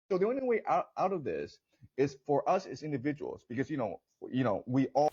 So the only way out of this is for us as individuals, because we all.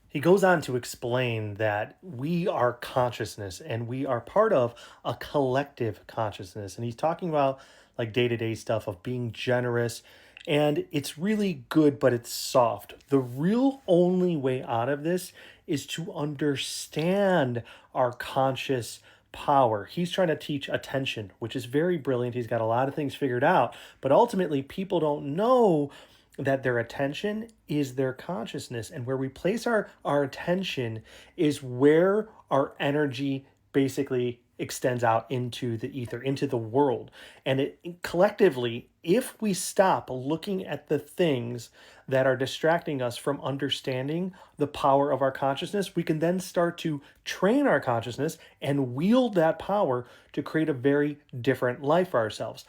He goes on to explain that we are consciousness and we are part of a collective consciousness. And he's talking about like day to day stuff of being generous. And it's really good, but it's soft. The real only way out of this is to understand our conscious power. He's trying to teach attention, which is very brilliant. He's got a lot of things figured out, but ultimately, people don't know that their attention is their consciousness, and where we place our attention is where our energy basically extends out into the ether, into the world. And it collectively, if we stop looking at the things that are distracting us from understanding the power of our consciousness, we can then start to train our consciousness and wield that power to create a very different life for ourselves.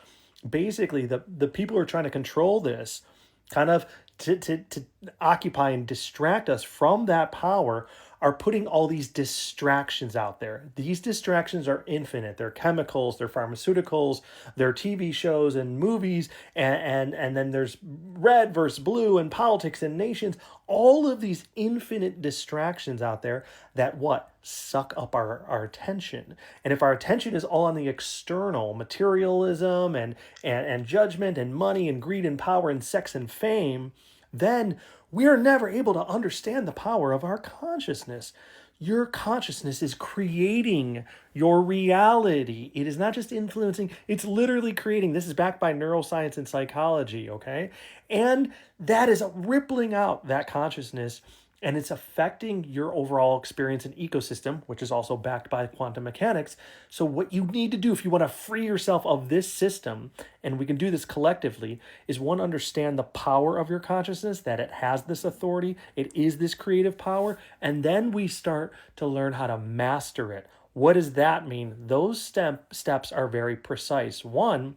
Basically, the people who are trying to control this kind of to occupy and distract us from that power are putting all these distractions out there. These distractions are infinite. They're chemicals, they're pharmaceuticals, they're TV shows and movies, and then there's red versus blue and politics and nations. All of these infinite distractions out there that what? Suck up our attention. And if our attention is all on the external, materialism and judgment and money and greed and power and sex and fame, then we are never able to understand the power of our consciousness. Your consciousness is creating your reality. It is not just influencing, it's literally creating. This is backed by neuroscience and psychology, okay? And that is rippling out that consciousness, and it's affecting your overall experience and ecosystem, which is also backed by quantum mechanics. So, what you need to do if you want to free yourself of this system, and we can do this collectively, is one, understand the power of your consciousness, that it has this authority, it is this creative power, and then we start to learn how to master it. What does that mean? Those steps are very precise. One,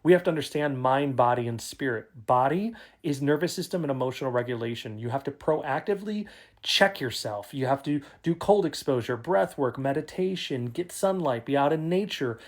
we have to understand mind, body, and spirit. Body is nervous system and emotional regulation. You have to proactively check yourself. You have to do cold exposure, breath work, meditation, get sunlight, be out in nature,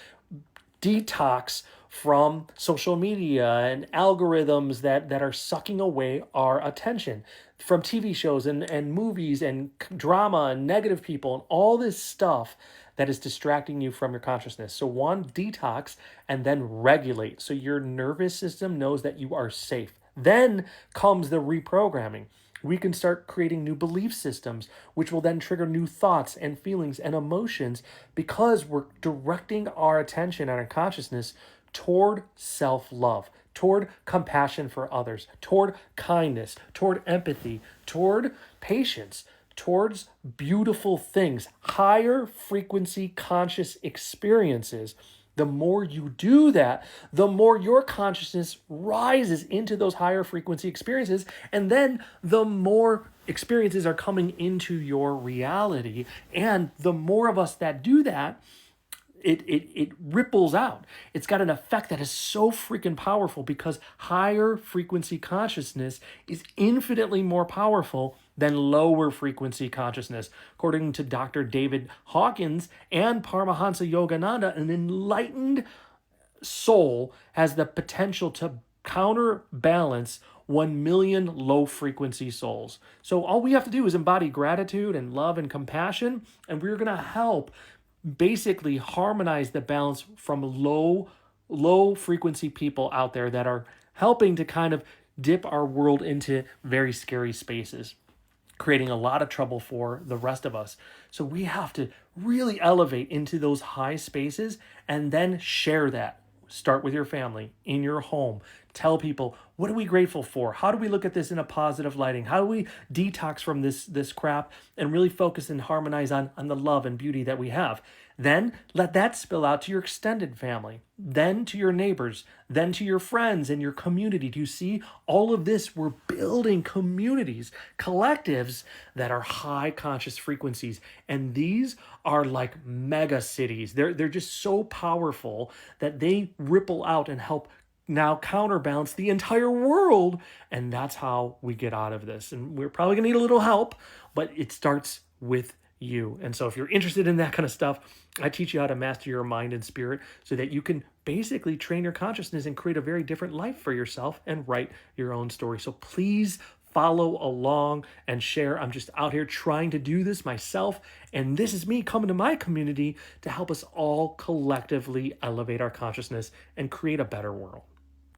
detox from social media and algorithms that are sucking away our attention, from TV shows and movies and drama and negative people and all this stuff that is distracting you from your consciousness. So, one, detox and then regulate. So, your nervous system knows that you are safe. Then comes the reprogramming. We can start creating new belief systems, which will then trigger new thoughts and feelings and emotions because we're directing our attention and our consciousness toward self love, toward compassion for others, toward kindness, toward empathy, toward patience, towards beautiful things, higher frequency conscious experiences. The more you do that, the more your consciousness rises into those higher frequency experiences. And then the more experiences are coming into your reality. And the more of us that do that, it ripples out. It's got an effect that is so freaking powerful because higher frequency consciousness is infinitely more powerful than lower frequency consciousness. According to Dr. David Hawkins and Paramahansa Yogananda, an enlightened soul has the potential to counterbalance 1 million low frequency souls. So all we have to do is embody gratitude and love and compassion, and we're going to help basically harmonize the balance from low frequency people out there that are helping to kind of dip our world into very scary spaces, creating a lot of trouble for the rest of us. So we have to really elevate into those high spaces and then share that. Start with your family, in your home. Tell people, what are we grateful for? How do we look at this in a positive lighting? How do we detox from this crap and really focus and harmonize on the love and beauty that we have? Then let that spill out to your extended family, then to your neighbors, then to your friends and your community. Do you see all of this? We're building communities, collectives that are high conscious frequencies. And these are like mega cities. They're just so powerful that they ripple out and help now counterbalance the entire world. And that's how we get out of this. And we're probably gonna need a little help, but it starts with you. And so if you're interested in that kind of stuff, I teach you how to master your mind and spirit so that you can basically train your consciousness and create a very different life for yourself and write your own story. So please follow along and share. I'm just out here trying to do this myself. And this is me coming to my community to help us all collectively elevate our consciousness and create a better world.